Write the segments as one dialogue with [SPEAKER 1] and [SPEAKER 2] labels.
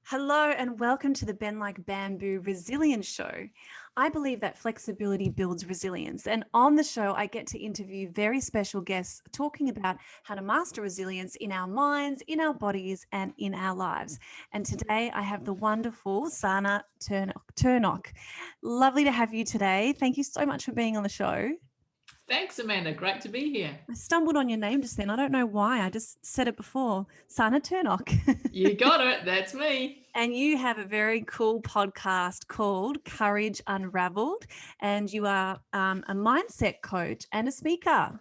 [SPEAKER 1] Hello and welcome to the Bend Like Bamboo Resilience Show. I believe that flexibility builds resilience, and on the show I get to interview very special guests talking about how to master resilience in our minds, in our bodies and in our lives. And today I have the wonderful Sana Turnock. Lovely to have you today. Thank you so much for being on the show.
[SPEAKER 2] Thanks, Amanda. Great to be here.
[SPEAKER 1] I stumbled on your name just then. I don't know why. I just said it before. Sana Turnock.
[SPEAKER 2] You got it. That's me.
[SPEAKER 1] And you have a very cool podcast called Courage Unravelled, and you are a mindset coach and a speaker.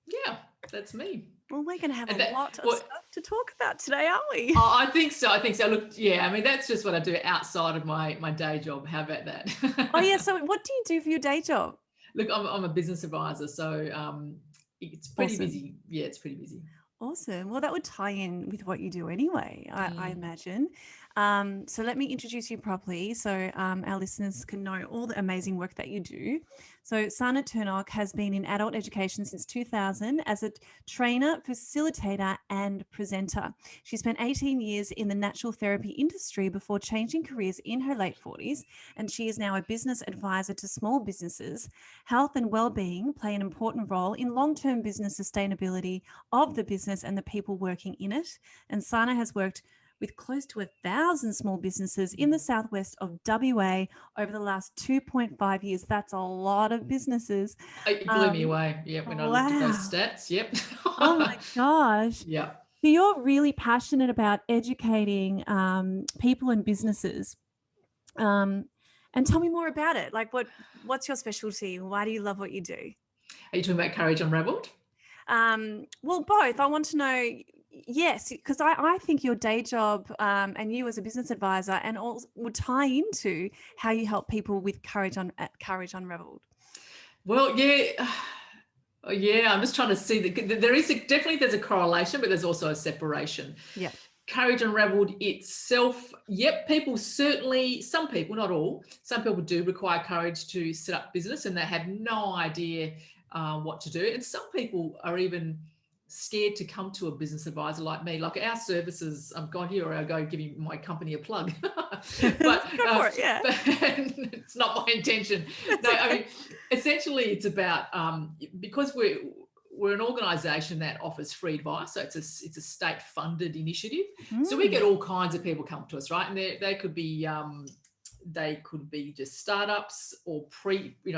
[SPEAKER 2] Yeah, that's me.
[SPEAKER 1] Well, we're going to have a lot of
[SPEAKER 2] well,
[SPEAKER 1] stuff to talk about today, aren't we?
[SPEAKER 2] I think so. Look, yeah, I mean, that's just what I do outside of my day job. How about that?
[SPEAKER 1] Oh, yeah. So what do you do for your day job?
[SPEAKER 2] Look, I'm a business advisor, so it's pretty
[SPEAKER 1] Awesome.
[SPEAKER 2] busy. Yeah, it's pretty busy.
[SPEAKER 1] Awesome. Well, that would tie in with what you do anyway, I imagine. So let me introduce you properly so our listeners can know all the amazing work that you do. So Sana Turnock has been in adult education since 2000 as a trainer, facilitator and presenter. She spent 18 years in the natural therapy industry before changing careers in her late 40s, and she is now a business advisor to small businesses. Health and well-being play an important role in long-term business sustainability of the business and the people working in it. And Sana has worked with close to 1,000 small businesses in the southwest of WA over the last 2.5 years. That's a lot of businesses.
[SPEAKER 2] It blew me away. Yeah, when I looked at those stats. Yep.
[SPEAKER 1] Oh my gosh.
[SPEAKER 2] Yeah.
[SPEAKER 1] So you're really passionate about educating people and businesses. And tell me more about it. Like what's your specialty? Why do you love what you do?
[SPEAKER 2] Are you talking about Courage Unravelled?
[SPEAKER 1] Well, both. I want to know, yes, because I think your day job and you as a business advisor and all would tie into how you help people with Courage Unravelled.
[SPEAKER 2] Well, yeah. Yeah, I'm just trying to see that there's a correlation, but there's also a separation.
[SPEAKER 1] Yeah.
[SPEAKER 2] Courage Unravelled itself, yep, some people, not all, some people do require courage to set up business and they have no idea what to do. And some people are even scared to come to a business advisor like me. Like our services, I'm going here or I go giving my company a plug. but it's not my intention. I mean, essentially it's about, because we're an organisation that offers free advice, so it's a state-funded initiative. So we get all kinds of people come to us, right? And they could be just startups or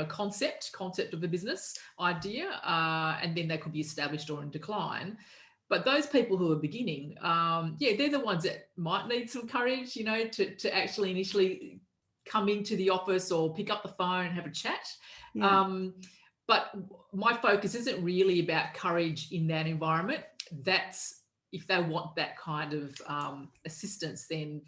[SPEAKER 2] concept of the business idea, and then they could be established or in decline. But those people who are beginning, they're the ones that might need some courage, to actually initially come into the office or pick up the phone and have a chat. Yeah. But my focus isn't really about courage in that environment. That's if they want that kind of assistance, then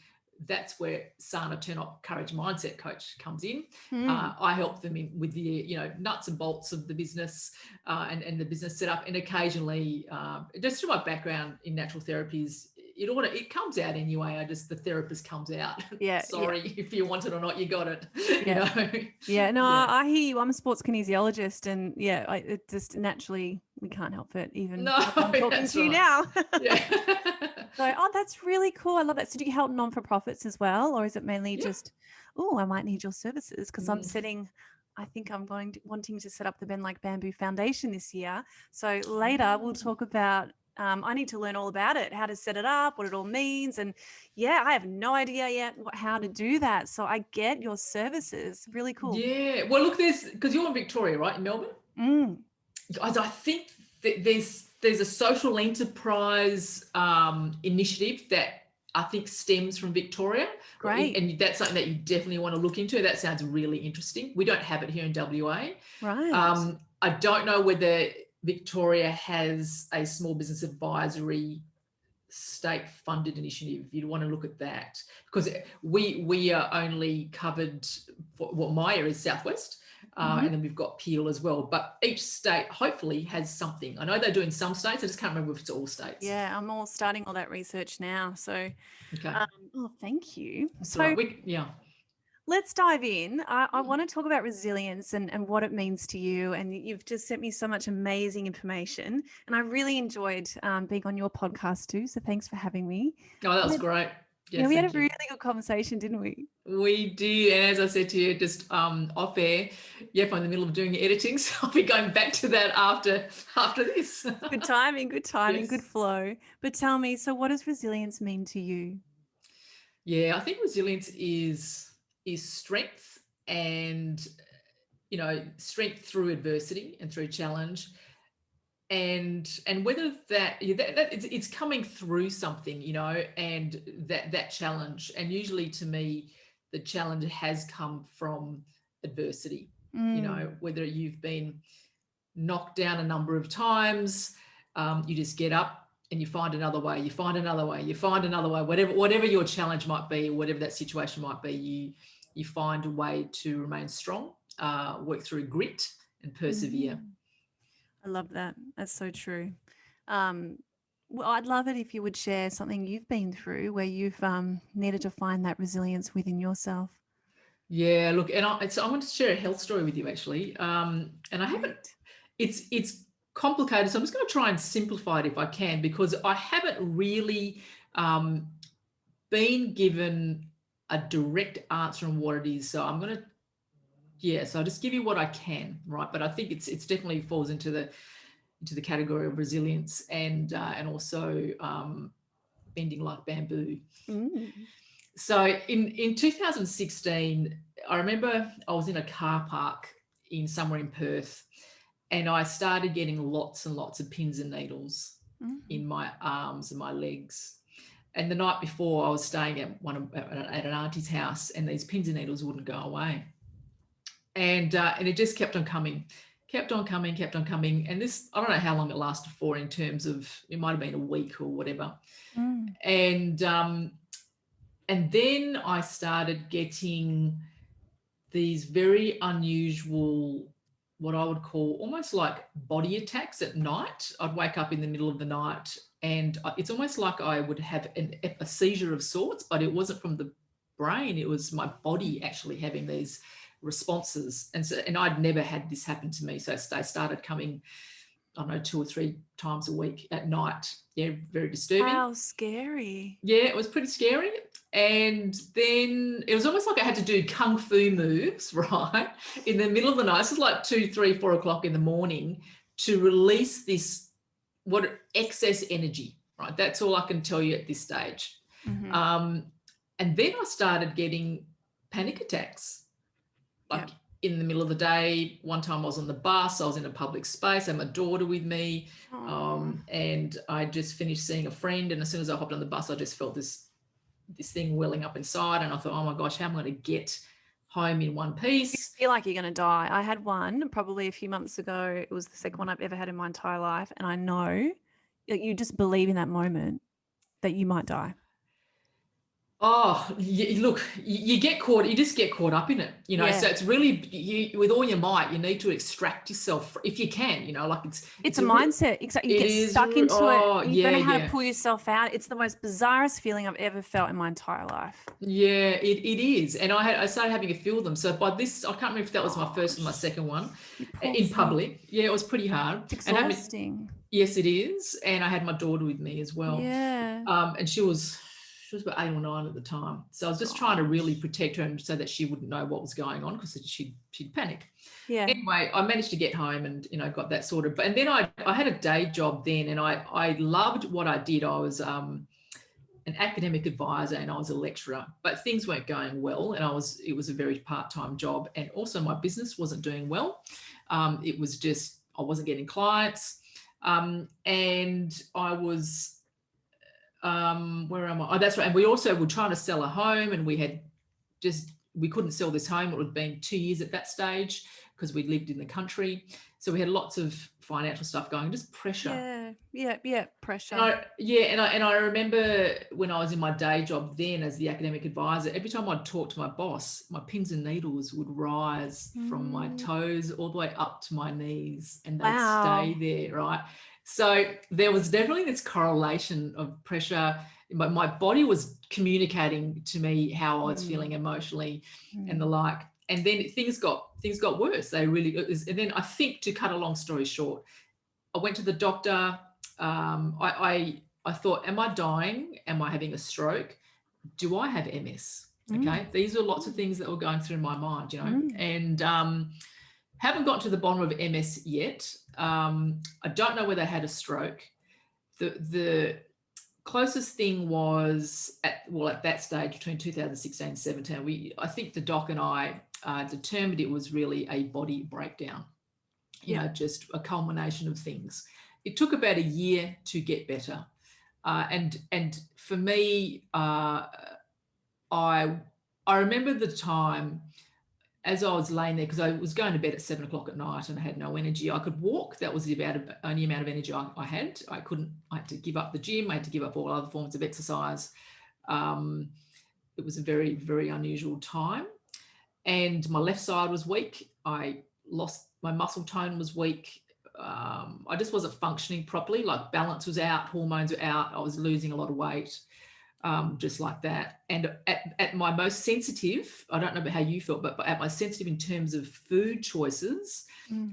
[SPEAKER 2] that's where Sana Turnock Courage Mindset Coach comes in. I help them with the nuts and bolts of the business and the business setup, and occasionally just through my background in natural therapies, it comes out anyway. The therapist comes out.
[SPEAKER 1] Yeah.
[SPEAKER 2] Sorry, if you want it or not, you got it.
[SPEAKER 1] Yeah. No, yeah. I hear you. I'm a sports kinesiologist, and it just naturally we can't help it. Even I'm talking to you now.
[SPEAKER 2] Yeah.
[SPEAKER 1] So, that's really cool. I love that. So do you help non-for-profits as well? Or is it mainly just, I might need your services because I'm wanting to set up the Bend Like Bamboo Foundation this year. So later we'll talk about, I need to learn all about it, how to set it up, what it all means. And I have no idea yet how to do that. So I get your services. Really cool.
[SPEAKER 2] Yeah. Well, look, because you're in Victoria, right? In Melbourne? Guys, I think that there's a social enterprise initiative that I think stems from Victoria.
[SPEAKER 1] Great.
[SPEAKER 2] And that's something that you definitely want to look into. That sounds really interesting. We don't have it here in WA.
[SPEAKER 1] Right.
[SPEAKER 2] I don't know whether Victoria has a small business advisory state-funded initiative. You'd want to look at that because we are only covered for what my area is southwest. And then we've got Peel as well. But each state hopefully has something. I know they do in some states. I just can't remember if it's all states.
[SPEAKER 1] Yeah, I'm all starting all that research now. So,
[SPEAKER 2] okay.
[SPEAKER 1] Thank you.
[SPEAKER 2] So right.
[SPEAKER 1] Let's dive in. I want to talk about resilience and what it means to you. And you've just sent me so much amazing information. And I really enjoyed being on your podcast too. So thanks for having me.
[SPEAKER 2] Oh, that was great.
[SPEAKER 1] Yeah,
[SPEAKER 2] Yes,
[SPEAKER 1] we had a
[SPEAKER 2] thank you.
[SPEAKER 1] really good conversation, didn't we?
[SPEAKER 2] We do, and as I said to you, just off air, yep, I'm in the middle of doing editing, so I'll be going back to that after this.
[SPEAKER 1] Good timing, good
[SPEAKER 2] Yes.
[SPEAKER 1] flow. But tell me, so what does resilience mean to you?
[SPEAKER 2] Yeah, I think resilience is strength, and strength through adversity and through challenge, and whether it's coming through something, and that challenge, and usually to me the challenge has come from adversity, whether you've been knocked down a number of times, you just get up and you find another way, you find another way, you find another way, whatever your challenge might be, or whatever that situation might be, you find a way to remain strong, work through grit and persevere.
[SPEAKER 1] I love that. That's so true. Well, I'd love it if you would share something you've been through where you've needed to find that resilience within yourself.
[SPEAKER 2] Yeah, look, and I want to share a health story with you actually, and I haven't.
[SPEAKER 1] Great.
[SPEAKER 2] It's complicated, so I'm just going to try and simplify it if I can, because I haven't really been given a direct answer on what it is. So I'm going to, so I'll just give you what I can, right? But I think it's definitely falls into the category of resilience, and also bending like bamboo.
[SPEAKER 1] Mm.
[SPEAKER 2] So in 2016, I remember I was in a car park in somewhere in Perth, and I started getting lots and lots of pins and needles in my arms and my legs. And the night before, I was staying at an auntie's house, and these pins and needles wouldn't go away, and it just kept on coming. Kept on coming. And this, I don't know how long it lasted for, in terms of, it might have been a week or whatever. And then I started getting these very unusual, what I would call almost like body attacks at night. I'd wake up in the middle of the night, and it's almost like I would have a seizure of sorts, but it wasn't from the brain. It was my body actually having these responses. And I'd never had this happen to me. So they started coming, I don't know, 2 or 3 times a week at night. Yeah, very disturbing.
[SPEAKER 1] How scary.
[SPEAKER 2] Yeah, it was pretty scary. And then it was almost like I had to do kung fu moves, right, in the middle of the night. This is like 2, 3, 4 o'clock in the morning, to release this excess energy, right? That's all I can tell you at this stage. And then I started getting panic attacks, like in the middle of the day. One time I was on the bus, I was in a public space, I had my daughter with me, and I just finished seeing a friend, and as soon as I hopped on the bus, I just felt this thing welling up inside, and I thought, oh my gosh, how am I going to get home in one piece?
[SPEAKER 1] You feel like you're going to die. I had one probably a few months ago. It was the second one I've ever had in my entire life, and I know you just believe in that moment that you might die.
[SPEAKER 2] Oh, look, you just get caught up in it, so it's really, with all your might, you need to extract yourself if you can, like
[SPEAKER 1] it's a mindset. Exactly. You get stuck into it. You don't know how to pull yourself out. It's the most bizarrest feeling I've ever felt in my entire life.
[SPEAKER 2] Yeah, it is. And I started having to feel them. So by this, I can't remember if that was my first or my second one in public. Yeah, it was pretty hard.
[SPEAKER 1] It's exhausting.
[SPEAKER 2] Yes, it is. And I had my daughter with me as well.
[SPEAKER 1] Yeah.
[SPEAKER 2] And she was about 8 or 9 at the time. So I was just trying to really protect her, and so that she wouldn't know what was going on, because she'd panic.
[SPEAKER 1] Yeah.
[SPEAKER 2] Anyway, I managed to get home and, got that sorted. And then I had a day job then, and I loved what I did. I was an academic advisor, and I was a lecturer, but things weren't going well, and it was a very part-time job, and also my business wasn't doing well. It was just, I wasn't getting clients, and I was where am I? Oh, that's right. And we also were trying to sell a home, and we couldn't sell this home. It would have been 2 years at that stage, because we lived in the country. So we had lots of financial stuff going, just pressure.
[SPEAKER 1] Yeah, pressure.
[SPEAKER 2] And I remember when I was in my day job then as the academic advisor, every time I'd talk to my boss, my pins and needles would rise from my toes all the way up to my knees, and they'd stay there, right? So there was definitely this correlation of pressure. My body was communicating to me how I was feeling emotionally and the like. And then things got worse. They really, and then I think, to cut a long story short, I went to the doctor. I thought, am I dying? Am I having a stroke? do I have MS? Okay, these are lots of things that were going through my mind, and haven't got to the bottom of MS yet. I don't know whether I had a stroke. The closest thing was at that stage between 2016 and 17. I think the doc and I determined it was really a body breakdown. Just a culmination of things. It took about a year to get better, and for me, I remember the time as I was laying there, because I was going to bed at 7 o'clock at night and I had no energy. I could walk. That was the only amount of energy I had. I had to give up the gym. I had to give up all other forms of exercise. It was a very, very unusual time. And my left side was weak. My muscle tone was weak. I just wasn't functioning properly. Like balance was out, hormones were out. I was losing a lot of weight. Just like that. And at my most sensitive, I don't know about how you felt, but at my sensitive in terms of food choices,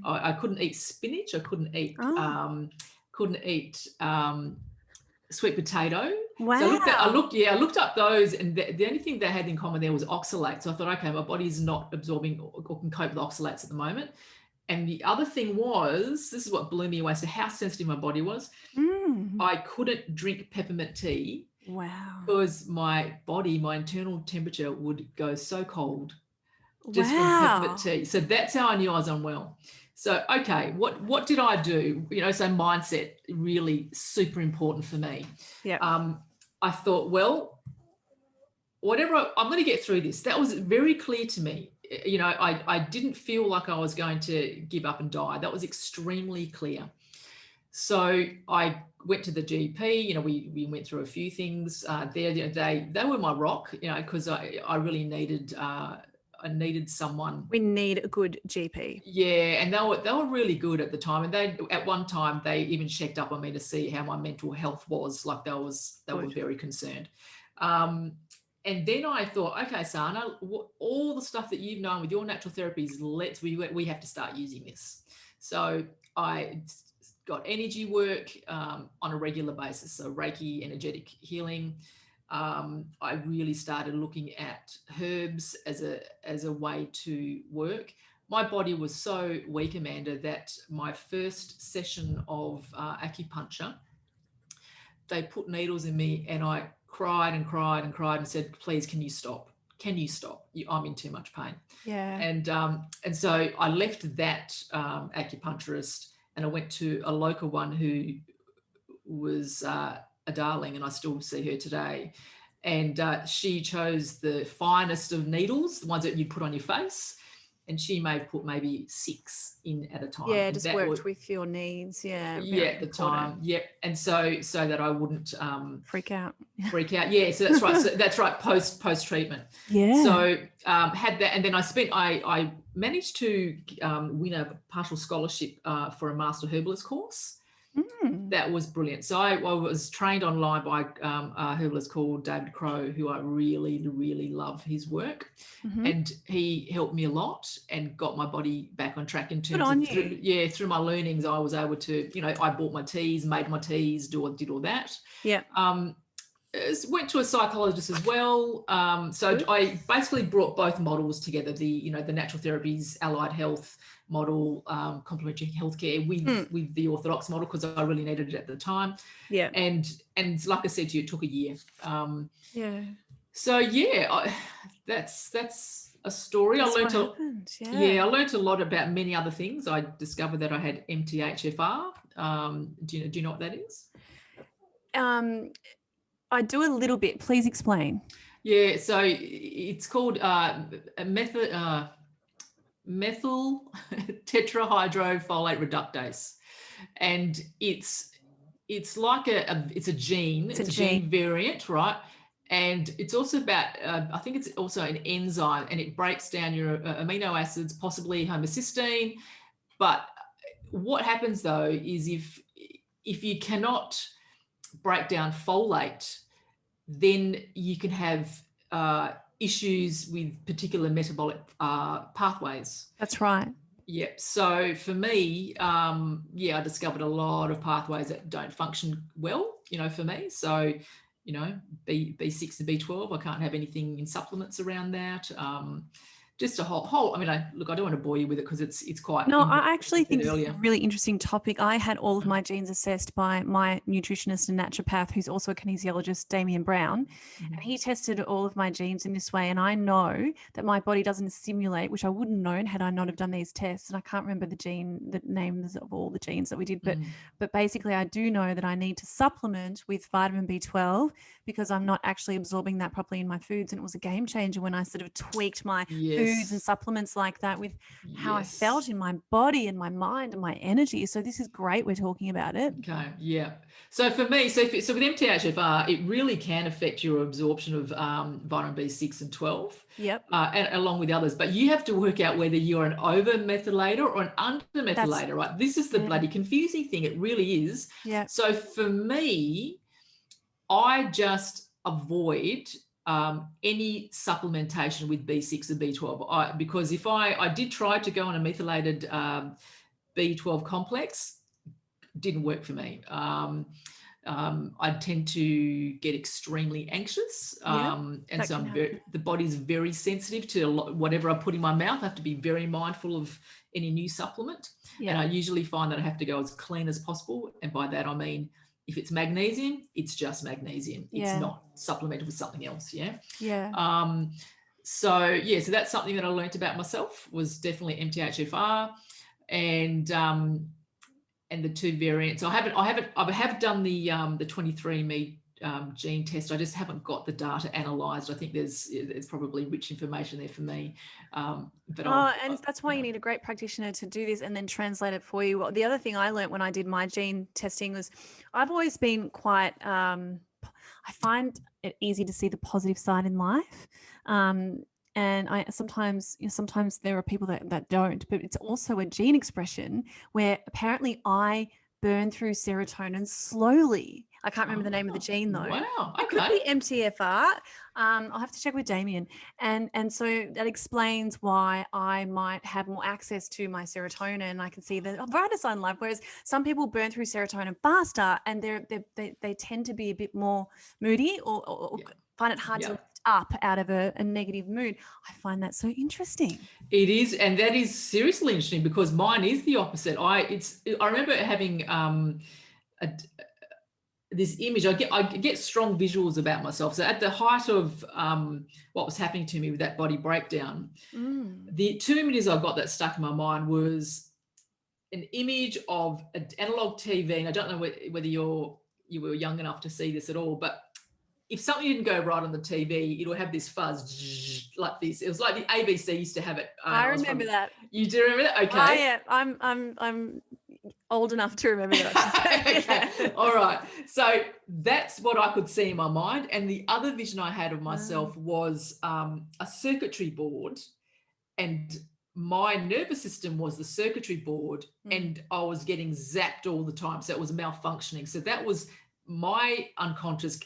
[SPEAKER 2] I couldn't eat spinach. I couldn't eat sweet potato.
[SPEAKER 1] Wow.
[SPEAKER 2] So I looked up those, and the only thing they had in common there was oxalate. So I thought, okay, my body is not absorbing or can cope with oxalates at the moment. And the other thing was, this is what blew me away, so how sensitive my body was. I couldn't drink peppermint tea.
[SPEAKER 1] Wow.
[SPEAKER 2] Because my internal temperature would go so cold just from peppermint tea. So that's how I knew I was unwell. So, okay, what did I do? So mindset really super important for me.
[SPEAKER 1] Yeah.
[SPEAKER 2] I thought, well, whatever, I'm going to get through this. That was very clear to me. I didn't feel like I was going to give up and die. That was extremely clear. So I went to the GP. We went through a few things there. They were my rock. Because I really needed someone.
[SPEAKER 1] We need a good GP.
[SPEAKER 2] Yeah, and they were really good at the time. And at one time they even checked up on me to see how my mental health was. Like they were very concerned. And then I thought, okay, Sana, all the stuff that you've known with your natural therapies, we have to start using this. So I got energy work on a regular basis, so Reiki, energetic healing. I really started looking at herbs as a way to work. My body was so weak, Amanda, that my first session of acupuncture, they put needles in me, and I cried and cried and cried and said, "Please, can you stop? Can you stop? I'm in too much pain."
[SPEAKER 1] Yeah.
[SPEAKER 2] And so I left that acupuncturist. And I went to a local one who was a darling, and I still see her today. And she chose the finest of needles, the ones that you'd put on your face. And she may have put maybe 6 in at a time.
[SPEAKER 1] Yeah, just worked with your needs. Yeah.
[SPEAKER 2] Yeah, at the time. Yep. And so that I wouldn't
[SPEAKER 1] freak out.
[SPEAKER 2] Yeah. So that's right. So that's right. Post treatment.
[SPEAKER 1] Yeah.
[SPEAKER 2] So had that, and then I managed to win a partial scholarship for a master herbalist course. That was brilliant. So I was trained online by a herbalist called David Crow, who I really, really love his work. And he helped me a lot and got my body back on track in terms of through my learnings. I was able to, I bought my teas, made my teas, did all that.
[SPEAKER 1] Yeah.
[SPEAKER 2] Went to a psychologist as well. So I basically brought both models together, the natural therapies, allied health model, complementary healthcare with the orthodox model, because I really needed it at the time.
[SPEAKER 1] Yeah.
[SPEAKER 2] And like I said to you, it took a year.
[SPEAKER 1] Yeah.
[SPEAKER 2] So that's a story.
[SPEAKER 1] That's
[SPEAKER 2] I learned
[SPEAKER 1] I
[SPEAKER 2] learned a lot about many other things. I discovered that I had MTHFR. Do you know what that is?
[SPEAKER 1] I do a little bit. Please explain.
[SPEAKER 2] Yeah, so it's called methyl tetrahydrofolate reductase, and it's like it's a gene. It's a gene variant, right? And it's also about I think it's also an enzyme, and it breaks down your amino acids, possibly homocysteine. But what happens though is if you cannot break down folate, then you can have issues with particular metabolic pathways.
[SPEAKER 1] That's right.
[SPEAKER 2] Yep. So for me, I discovered a lot of pathways that don't function well, for me. So, B6 and B12. I can't have anything in supplements around that. Just a whole. I mean, I don't want to bore you with it because it's quite.
[SPEAKER 1] No, I actually think this is
[SPEAKER 2] earlier.
[SPEAKER 1] a really interesting topic. I had all of my genes assessed by my nutritionist and naturopath, who's also a kinesiologist, Damien Brown. And he tested all of my genes in this way. And I know that my body doesn't stimulate, which I wouldn't have known had I not have done these tests. And I can't remember the names of all the genes that we did. But basically, I do know that I need to supplement with vitamin B12 because I'm not actually absorbing that properly in my foods. And it was a game changer when I sort of tweaked my foods and supplements like that with how I felt in my body and my mind and my energy. So this is great. We're talking about it.
[SPEAKER 2] Okay. Yeah. So for me, so with MTHFR, it really can affect your absorption of vitamin B6 and 12.
[SPEAKER 1] Yep.
[SPEAKER 2] And along with others, but you have to work out whether you're an over methylator or an under methylator, right? This is the bloody confusing thing. It really is.
[SPEAKER 1] Yeah.
[SPEAKER 2] So for me, I just avoid any supplementation with B6 and B12 because if I did try to go on a methylated B12 complex, didn't work for me. I tend to get extremely anxious, and so the body's very sensitive to whatever I put in my mouth. I have to be very mindful of any new supplement, and I usually find that I have to go as clean as possible. And by that I mean, if it's magnesium, it's just magnesium. It's not supplemented with something else. So that's something that I learned about myself, was definitely MTHFR, and the two variants. I have done the 23andMe gene test. I just haven't got the data analysed. I think there's probably rich information there for me.
[SPEAKER 1] That's why you need a great practitioner to do this and then translate it for you. Well, the other thing I learned when I did my gene testing was I've always been quite, I find it easy to see the positive side in life. And I sometimes there are people that don't, but it's also a gene expression where apparently I burn through serotonin slowly. I can't remember the name of the gene though.
[SPEAKER 2] Wow. Okay.
[SPEAKER 1] It could be MTFR. I'll have to check with Damien. And so that explains why I might have more access to my serotonin. I can see the brighter side in life, whereas some people burn through serotonin faster and they tend to be a bit more moody or find it hard to lift up out of a negative mood. I find that so interesting.
[SPEAKER 2] It is, and that is seriously interesting because mine is the opposite. I remember having this image. I get strong visuals about myself. So at the height of what was happening to me with that body breakdown, the two images I got that stuck in my mind was an image of an analog TV, and I don't know whether you were young enough to see this at all, but if something didn't go right on the TV, it'll have this fuzz like this. It was like the ABC used to have it.
[SPEAKER 1] I remember that.
[SPEAKER 2] You do remember that? Okay.
[SPEAKER 1] Yeah, I'm old enough to remember that.
[SPEAKER 2] Okay. All right. So that's what I could see in my mind. And the other vision I had of myself was a circuitry board, and my nervous system was the circuitry board, and I was getting zapped all the time. So it was malfunctioning. So that was my unconscious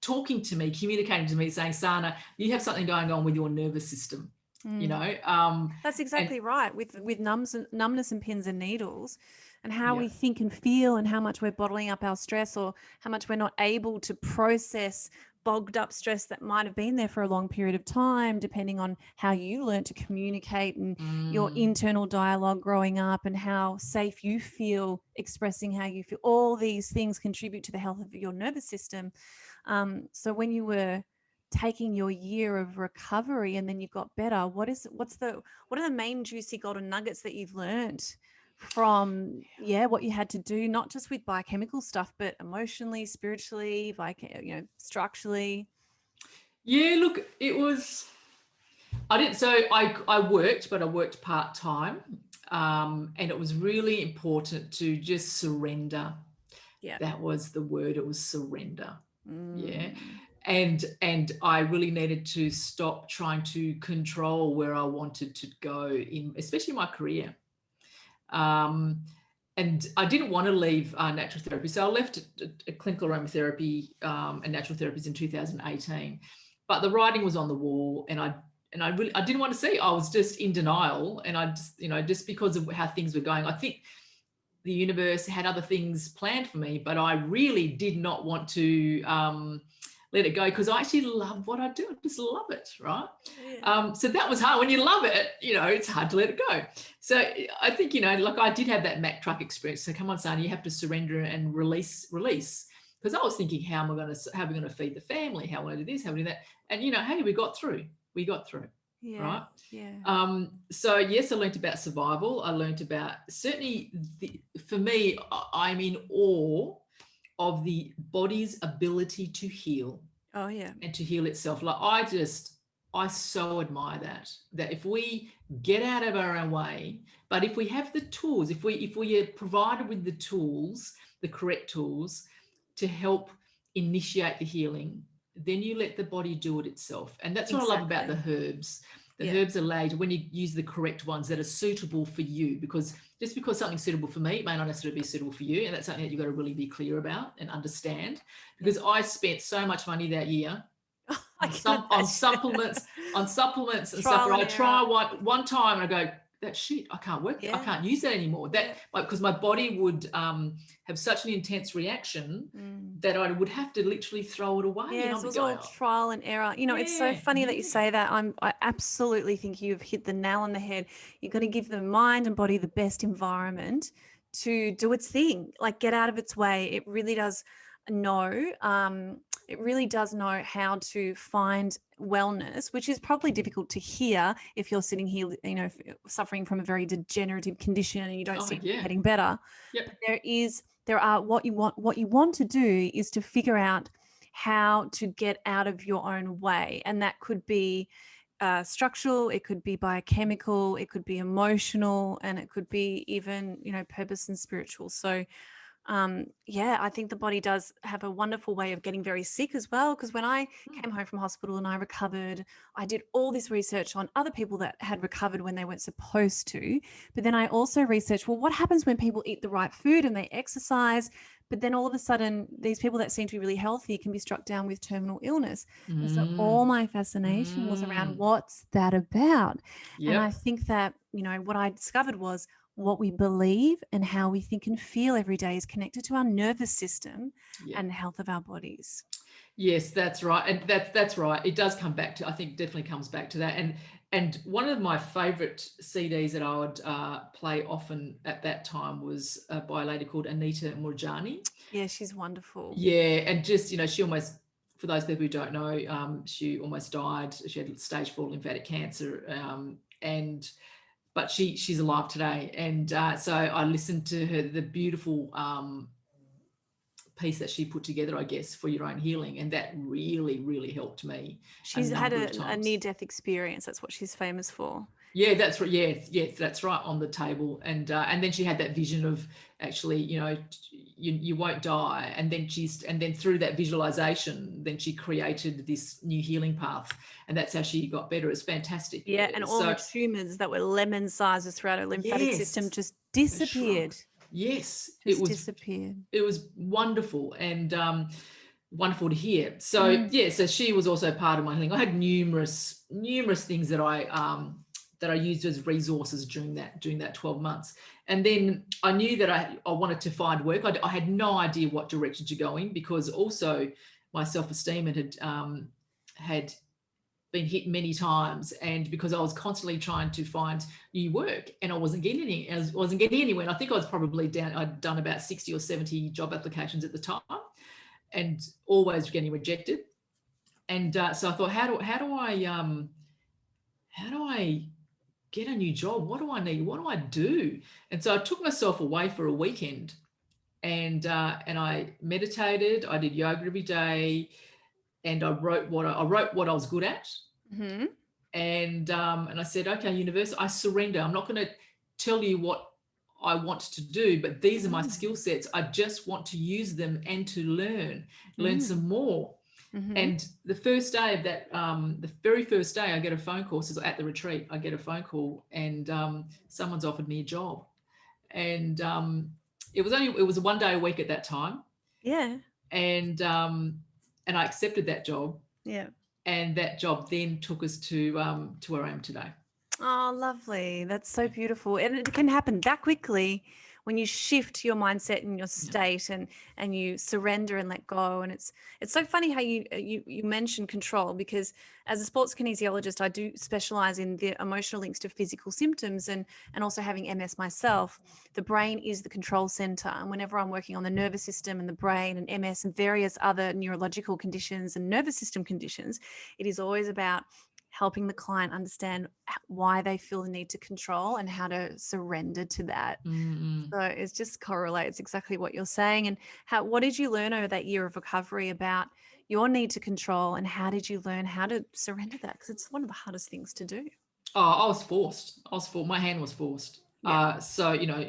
[SPEAKER 2] talking to me, communicating to me, saying, Sana, you have something going on with your nervous system.
[SPEAKER 1] That's exactly right. With numbness and pins and needles, and how we think and feel, and how much we're bottling up our stress, or how much we're not able to process bogged up stress that might have been there for a long period of time, depending on how you learned to communicate and your internal dialogue growing up, and how safe you feel expressing how you feel. All these things contribute to the health of your nervous system. So when you were taking your year of recovery and then you got better, what are the main juicy golden nuggets that you've learned from what you had to do, not just with biochemical stuff, but emotionally, spiritually, structurally?
[SPEAKER 2] Look, it was, I worked, but I worked part-time, and it was really important to just surrender. That was the word. It was surrender. And I really needed to stop trying to control where I wanted to go in, especially my career. And I didn't want to leave natural therapy. So I left clinical aromatherapy and natural therapies in 2018, but the writing was on the wall, and I didn't want to see. I was just in denial, and I just because of how things were going. I think the universe had other things planned for me, but I really did not want to let it go, because I actually love what I do. I just love it, right?
[SPEAKER 1] Yeah.
[SPEAKER 2] So that was hard. When you love it, it's hard to let it go. So I think, like I did have that Mack truck experience. So come on, son, you have to surrender and release. Because I was thinking, how are we going to feed the family? How am I going to do this? How am I going to do that? And, hey, we got through.
[SPEAKER 1] Yeah.
[SPEAKER 2] Right.
[SPEAKER 1] Yeah.
[SPEAKER 2] So yes, I learned about survival. I learned about, certainly for me, I'm in awe of the body's ability to heal.
[SPEAKER 1] Oh yeah.
[SPEAKER 2] And to heal itself. Like I so admire that if we get out of our own way, but if we have the tools, if we are provided with the tools, the correct tools to help initiate the healing, then you let the body do it itself. And that's what I love about the herbs. The herbs are laid when you use the correct ones that are suitable for you, because just because something's suitable for me, it may not necessarily be suitable for you. And that's something that you've got to really be clear about and understand, because I spent so much money that year on supplements and stuff. But I try one time and I go, that shit, I can't work. I can't use that anymore. Because my body would have such an intense reaction that I would have to literally throw it away.
[SPEAKER 1] Yeah, so it was all trial and error. It's so funny that you say that. I absolutely think you've hit the nail on the head. You've got to give the mind and body the best environment to do its thing, like get out of its way. It really does know. It really does know how to find wellness, which is probably difficult to hear if you're sitting here, suffering from a very degenerative condition and you don't see it getting better.
[SPEAKER 2] Yep.
[SPEAKER 1] But there are what you want to do is to figure out how to get out of your own way, and that could be structural, it could be biochemical, it could be emotional, and it could be even purpose and spiritual. So I think the body does have a wonderful way of getting very sick as well. Because when I came home from hospital and I recovered, I did all this research on other people that had recovered when they weren't supposed to. But then I also researched, well, what happens when people eat the right food and they exercise? But then all of a sudden, these people that seem to be really healthy can be struck down with terminal illness. And so all my fascination was around what's that about? And I think that, what I discovered was what we believe and how we think and feel every day is connected to our nervous system and the health of our bodies.
[SPEAKER 2] Yes, that's right. And that's right. It does come back to, I think definitely comes back to that. And one of my favorite CDs that I would play often at that time was by a lady called Anita Murjani.
[SPEAKER 1] Yeah, she's wonderful.
[SPEAKER 2] Yeah. And just, she almost, for those people who don't know, she almost died. She had stage 4 lymphatic cancer. But she's alive today. And so I listened to her, the beautiful piece that she put together, I guess, for your own healing. And that really, really helped me.
[SPEAKER 1] She's had a near-death experience. That's what she's famous for.
[SPEAKER 2] Yeah, that's right. Yeah, that's right, on the table. And then she had that vision of actually, you won't die. And then through that visualization, then she created this new healing path. And that's how she got better. It's fantastic.
[SPEAKER 1] Yeah, and all the tumors that were lemon sizes throughout her lymphatic system just disappeared.
[SPEAKER 2] Yes,
[SPEAKER 1] disappeared.
[SPEAKER 2] It was wonderful and wonderful to hear. So so she was also part of my healing. I had numerous things that I used as resources during that 12 months. And then I knew that I wanted to find work. I had no idea what direction to go in, because also my self-esteem had been hit many times, and because I was constantly trying to find new work and I wasn't getting anywhere. And I think I was probably I'd done about 60 or 70 job applications at the time and always getting rejected. And so I thought, how do I get a new job? What do I need? What do I do? And so I took myself away for a weekend, and I meditated. I did yoga every day, and I wrote what I was good at.
[SPEAKER 1] Mm-hmm.
[SPEAKER 2] And I said, okay, universe, I surrender. I'm not going to tell you what I want to do, but these are my skill sets. I just want to use them and to learn some more. Mm-hmm. And the first day of that, the very first day, I get a phone call. So at the retreat, I get a phone call, and someone's offered me a job. And it was 1 day a week at that time.
[SPEAKER 1] Yeah.
[SPEAKER 2] And I accepted that job.
[SPEAKER 1] Yeah.
[SPEAKER 2] And that job then took us to where I am today.
[SPEAKER 1] Oh, lovely. That's so beautiful. And it can happen that quickly when you shift your mindset and your state and you surrender and let go. And it's so funny how you mentioned control, because as a sports kinesiologist, I do specialize in the emotional links to physical symptoms, and also having MS myself. The brain is the control center, and whenever I'm working on the nervous system and the brain and MS and various other neurological conditions and nervous system conditions, it is always about helping the client understand why they feel the need to control and how to surrender to that.
[SPEAKER 2] Mm-hmm.
[SPEAKER 1] So it just correlates exactly what you're saying. And what did you learn over that year of recovery about your need to control, and how did you learn how to surrender that? Because it's one of the hardest things to do.
[SPEAKER 2] Oh, I was forced. My hand was forced.
[SPEAKER 1] Yeah.
[SPEAKER 2] So, you know,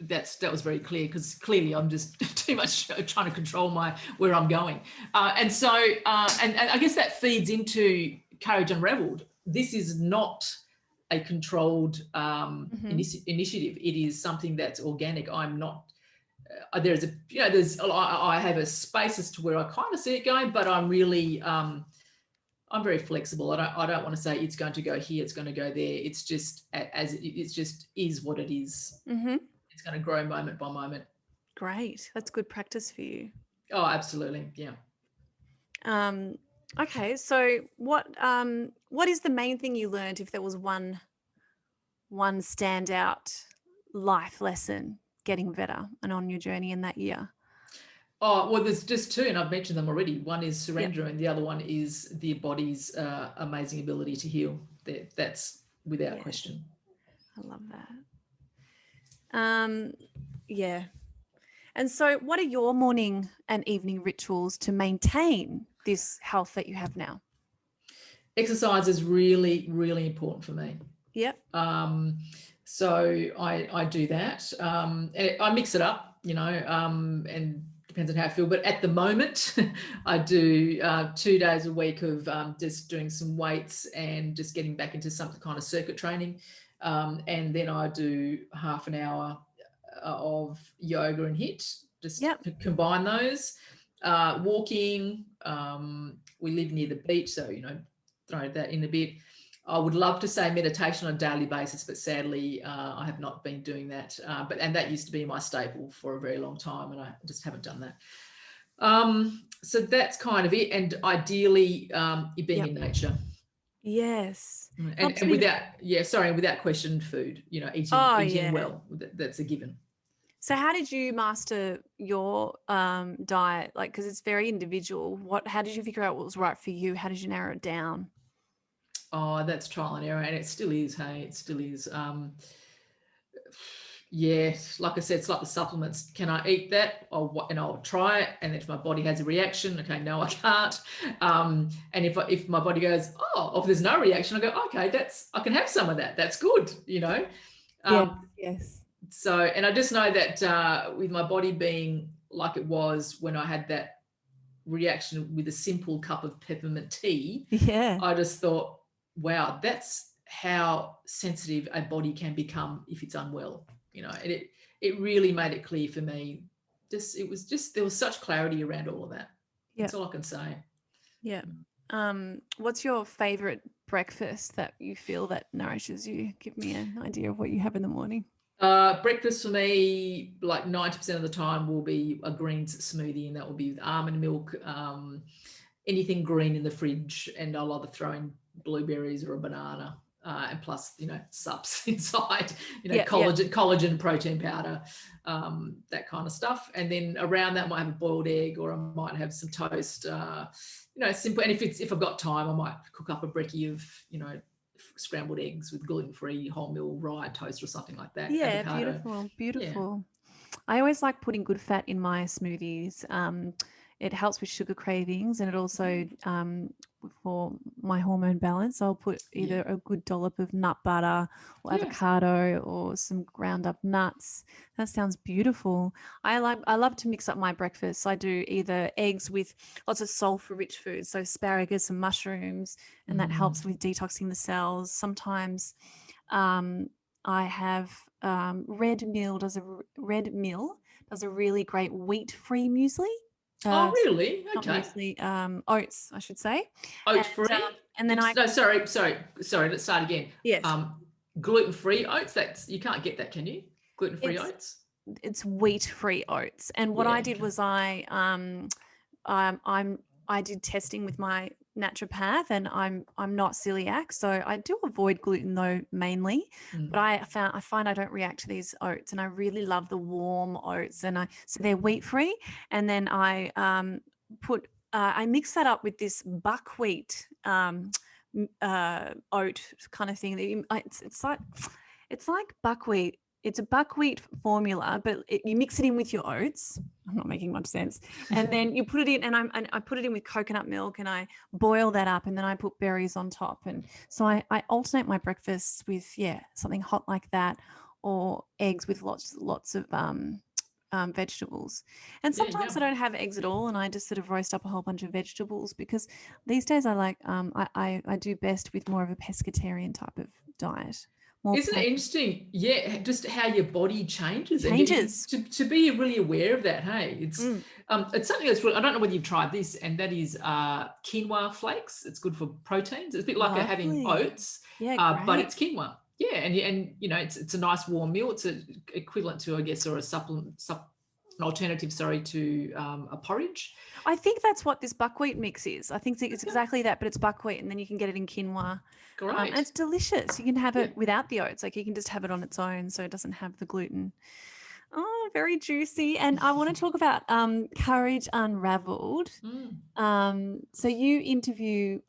[SPEAKER 2] that was very clear, because clearly I'm just too much trying to control where I'm going. And I guess that feeds into Courage Unravelled. This is not a controlled initiative. It is something that's organic. I'm not. I have a space as to where I kind of see it going, but I'm really. I'm very flexible. I don't want to say it's going to go here, it's going to go there. It's just it just is what it is.
[SPEAKER 1] Mm-hmm.
[SPEAKER 2] It's going to grow moment by moment.
[SPEAKER 1] Great. That's good practice for you.
[SPEAKER 2] Oh, absolutely. Yeah.
[SPEAKER 1] Okay. So what is the main thing you learned, if there was one standout life lesson getting better and on your journey in that year?
[SPEAKER 2] Oh, well, there's just two, and I've mentioned them already. One is surrender, and the other one is the body's amazing ability to heal. That's without question.
[SPEAKER 1] I love that. Yeah. And so what are your morning and evening rituals to maintain this health that you have now?
[SPEAKER 2] Exercise is really, really important for me.
[SPEAKER 1] Yep.
[SPEAKER 2] So I do that. I mix it up, and depends on how I feel. But at the moment, I do 2 days a week of just doing some weights and just getting back into some kind of circuit training. And then I do half an hour of yoga and HIIT, just to combine those. Walking, we live near the beach, so, throw that in a bit. I would love to say meditation on a daily basis, but sadly, I have not been doing that. And that used to be my staple for a very long time, and I just haven't done that. So that's kind of it. And ideally, being in nature.
[SPEAKER 1] Yes.
[SPEAKER 2] And without question, food. Eating well. That's a given.
[SPEAKER 1] So how did you master your diet? Like, because it's very individual. How did you figure out what was right for you? How did you narrow it down?
[SPEAKER 2] Oh, that's trial and error, and it still is. Hey, it still is. Yeah, like I said, it's like the supplements. Can I eat that? I'll try it, and if my body has a reaction, okay, no, I can't. And if my body goes, if there's no reaction, I go, okay, I can have some of that. That's good,
[SPEAKER 1] Yes.
[SPEAKER 2] So, and I just know that with my body being like it was when I had that reaction with a simple cup of peppermint tea, I just thought, wow, that's how sensitive a body can become if it's unwell. And it really made it clear for me. There was such clarity around all of that. That's all I can say.
[SPEAKER 1] Yeah. What's your favorite breakfast that you feel that nourishes you? Give me an idea of what you have in the morning.
[SPEAKER 2] Breakfast for me, like 90% of the time, will be a greens smoothie, and that will be with almond milk, anything green in the fridge, and I'll either throw in blueberries or a banana, and plus, sups inside, collagen, protein powder, that kind of stuff. And then around that, I might have a boiled egg, or I might have some toast, simple. And if I've got time, I might cook up a brekkie of, scrambled eggs with gluten-free wholemeal rye toast or something like that.
[SPEAKER 1] Yeah,
[SPEAKER 2] avocado.
[SPEAKER 1] Beautiful. Yeah. I always like putting good fat in my smoothies. It helps with sugar cravings, and it also, for my hormone balance, I'll put either a good dollop of nut butter or avocado or some ground up nuts. That sounds beautiful. I love to mix up my breakfast. I do either eggs with lots of sulfur-rich foods, so asparagus and mushrooms, and that helps with detoxing the cells. Sometimes I have Red Mill does a really great wheat-free muesli.
[SPEAKER 2] Oh, really? Okay.
[SPEAKER 1] Not muesli, oats, I should say.
[SPEAKER 2] Oat-free?
[SPEAKER 1] And then
[SPEAKER 2] sorry. Let's start again.
[SPEAKER 1] Yes.
[SPEAKER 2] Gluten-free oats. You can't get that, can you? Gluten-free oats.
[SPEAKER 1] it's wheat-free oats. And what
[SPEAKER 2] Yeah,
[SPEAKER 1] I did
[SPEAKER 2] okay.
[SPEAKER 1] was I did testing with my naturopath, and I'm not celiac, so I do avoid gluten though mainly. But
[SPEAKER 2] Mm.
[SPEAKER 1] I find I don't react to these oats, and I really love the warm oats, and so they're wheat free. And then I mix that up with this buckwheat oat kind of thing. It's like buckwheat. It's a buckwheat formula, but you mix it in with your oats. I'm not making much sense. And then you put it in, and I put it in with coconut milk, and I boil that up, and then I put berries on top. And so I alternate my breakfasts with something hot like that, or eggs with lots of vegetables. And
[SPEAKER 2] Yeah,
[SPEAKER 1] sometimes I
[SPEAKER 2] yum.
[SPEAKER 1] don't have eggs at all, and I just sort of roast up a whole bunch of vegetables, because these days I like I do best with more of a pescatarian type of diet. More
[SPEAKER 2] Isn't it
[SPEAKER 1] plant
[SPEAKER 2] interesting? Yeah, just how your body changes, and
[SPEAKER 1] changes.
[SPEAKER 2] to be really aware of that. Hey,
[SPEAKER 1] Mm,
[SPEAKER 2] it's something that's really, I don't know whether you've tried this, and that is quinoa flakes. It's good for proteins. It's a bit like having
[SPEAKER 1] lovely.
[SPEAKER 2] oats,
[SPEAKER 1] Yeah,
[SPEAKER 2] but
[SPEAKER 1] great.
[SPEAKER 2] it's quinoa. Yeah, and you know it's a nice warm meal. It's equivalent to, I guess, or a supplement, an alternative, sorry, to a porridge.
[SPEAKER 1] I think that's what this buckwheat mix is. I think it's
[SPEAKER 2] Okay,
[SPEAKER 1] exactly that, but it's buckwheat, and then you can get it in quinoa. And
[SPEAKER 2] great.
[SPEAKER 1] it's delicious. You can have
[SPEAKER 2] Yeah.
[SPEAKER 1] it without the oats. Like, you can just have it on its own, so it doesn't have the gluten. Oh, very juicy. And I want to talk about Courage Unravelled.
[SPEAKER 2] Mm.
[SPEAKER 1] So you interview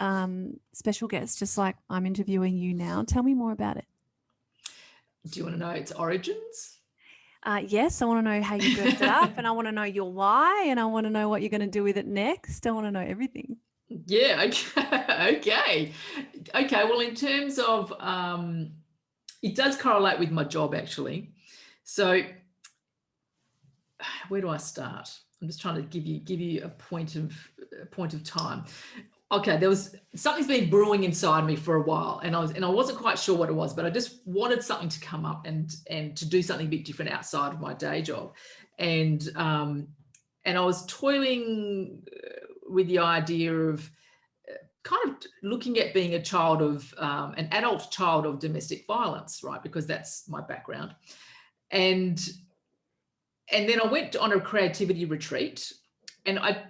[SPEAKER 1] special guests, just like I'm interviewing you now. Tell me more about it.
[SPEAKER 2] Do you want to know its origins?
[SPEAKER 1] Yes, I want to know how you birthed it up, and I want to know your why, and I want to know what you're going to do with it next. I want to know everything.
[SPEAKER 2] Yeah, okay. Okay, well, in terms of it does correlate with my job actually. So where do I start? I'm just trying to give you a point of time. Okay, there was something's been brewing inside me for a while, and I wasn't quite sure what it was, but I just wanted something to come up and to do something a bit different outside of my day job, and I was toiling with the idea of kind of looking at being a child of an adult child of domestic violence, right? Because that's my background, and then I went on a creativity retreat, and I,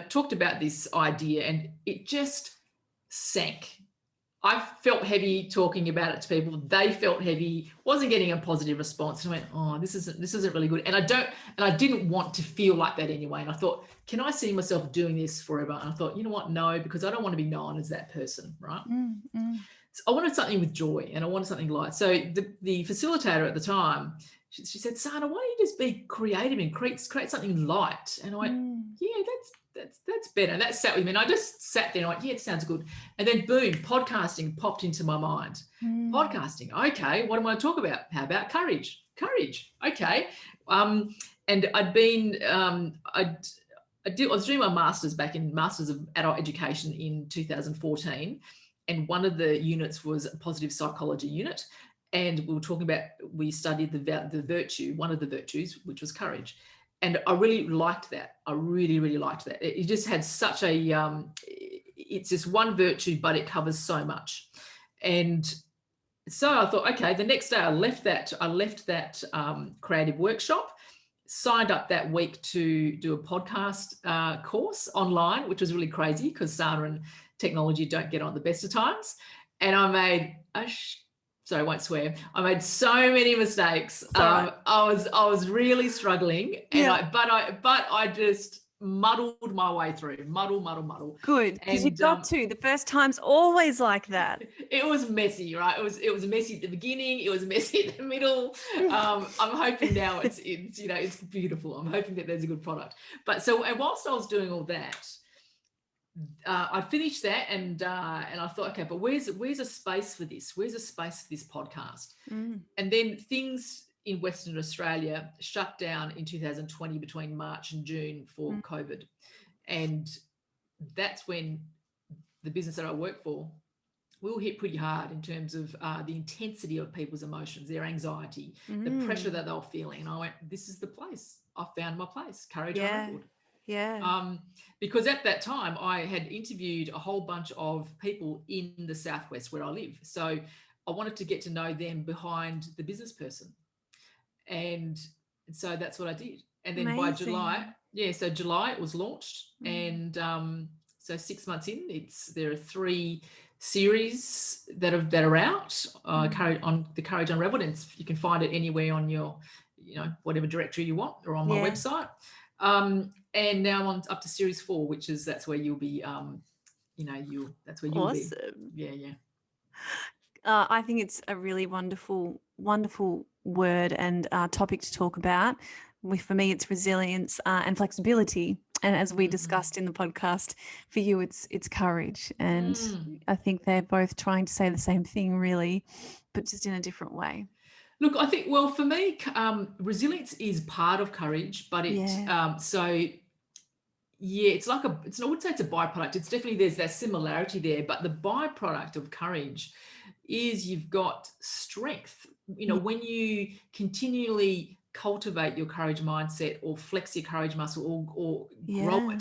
[SPEAKER 2] talked about this idea, and it just sank. I felt heavy talking about it to people. They felt heavy. Wasn't getting a positive response. And I went, oh, this isn't really good. And I didn't want to feel like that anyway. And I thought, can I see myself doing this forever? And I thought, you know what? No, because I don't want to be known as that person, right?
[SPEAKER 1] Mm, mm,
[SPEAKER 2] So I wanted something with joy, and I wanted something light. So the facilitator at the time, she said, Sana, why don't you just be creative and create something light? And I went,
[SPEAKER 1] mm,
[SPEAKER 2] yeah, that's better. And that sat with me. And I just sat there and I went, yeah, it sounds good. And then boom, podcasting popped into my mind.
[SPEAKER 1] mm.
[SPEAKER 2] Podcasting. Okay, what am I going to talk about? How about courage? Courage. Okay. And I'd been I was doing my master's back in Masters of Adult Education in 2014. And one of the units was a positive psychology unit. And we were talking about, we studied the virtue, one of the virtues, which was courage. And I really liked that. I really, really liked that. It just had such a, it's just one virtue, but it covers so much. And so I thought, okay, the next day I left that creative workshop, signed up that week to do a podcast course online, which was really crazy because Sana and technology don't get on at the best of times. And I made so I won't swear. I made so many mistakes.
[SPEAKER 1] It's all right.
[SPEAKER 2] I was really struggling, and
[SPEAKER 1] Yeah.
[SPEAKER 2] I just muddled my way through. Muddle.
[SPEAKER 1] Good, because you've
[SPEAKER 2] And
[SPEAKER 1] got to. The first time's always like that.
[SPEAKER 2] it was messy, right? It was messy at the beginning. It was messy at the middle. I'm hoping now it's beautiful. I'm hoping that there's a good product. But so, and whilst I was doing all that, I finished that, and I thought, okay, but where's a space for this? Where's a space for this podcast?
[SPEAKER 1] Mm,
[SPEAKER 2] And then things in Western Australia shut down in 2020 between March and June for
[SPEAKER 1] mm,
[SPEAKER 2] COVID, and that's when the business that I work for, we were hit pretty hard in terms of the intensity of people's emotions, their anxiety, the pressure
[SPEAKER 1] mm.
[SPEAKER 2] that they were feeling. And I went, this is the place. I found my place, Courage
[SPEAKER 1] Yeah,
[SPEAKER 2] Unravelled.
[SPEAKER 1] yeah.
[SPEAKER 2] Because at that time I had interviewed a whole bunch of people in the Southwest where I live. So I wanted to get to know them behind the business person. and so that's what I did. And then by July,
[SPEAKER 1] Amazing.
[SPEAKER 2] so July it was launched,
[SPEAKER 1] Mm.
[SPEAKER 2] and so 6 months in, there are 3 series that are out on the Courage Unravelled, and you can find it anywhere on your, whatever directory you want, or on my
[SPEAKER 1] Yeah.
[SPEAKER 2] website. And now I'm on up to series 4, which is that's where you'll be. That's where you'll be.
[SPEAKER 1] Awesome.
[SPEAKER 2] Yeah.
[SPEAKER 1] I think it's a really wonderful, wonderful word and topic to talk about. For me, it's resilience and flexibility. And as we discussed in the podcast, for you, it's courage. And I think they're both trying to say the same thing, really, but just in a different way.
[SPEAKER 2] Look, I think, well, for me, resilience is part of courage, but
[SPEAKER 1] Yeah.
[SPEAKER 2] it's like I wouldn't say it's a byproduct. It's definitely, there's that similarity there, but the byproduct of courage is you've got strength.
[SPEAKER 1] Yeah.
[SPEAKER 2] When you continually cultivate your courage mindset, or flex your courage muscle, or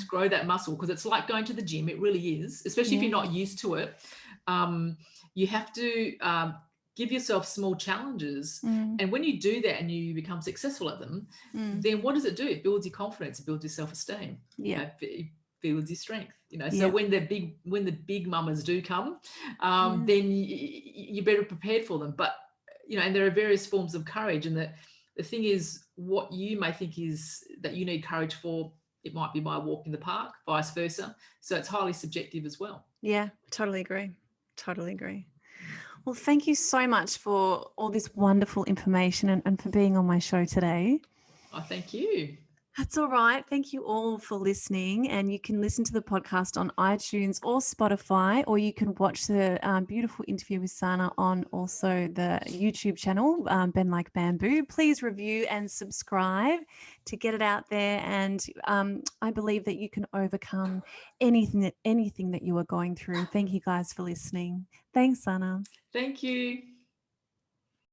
[SPEAKER 2] grow that muscle, because it's like going to the gym. It really is, especially if you're not used to it. You have to give yourself small challenges. And when you do that and you become successful at them, then what does it do? It builds your confidence, it builds your self-esteem. It builds your strength. So when the big mamas do come, then you're better prepared for them. But and there are various forms of courage, and the thing is, what you may think is that you need courage for, it might be by a walk in the park, vice versa. So it's highly subjective as well.
[SPEAKER 1] Yeah, totally agree. Well, thank you so much for all this wonderful information and for being on my show today.
[SPEAKER 2] Oh, thank you.
[SPEAKER 1] That's all right. Thank you all for listening. And you can listen to the podcast on iTunes or Spotify, or you can watch the beautiful interview with Sana on also the YouTube channel, Ben Like Bamboo. Please review and subscribe to get it out there. And I believe that you can overcome anything that you are going through. Thank you guys for listening. Thanks, Sana.
[SPEAKER 2] Thank you.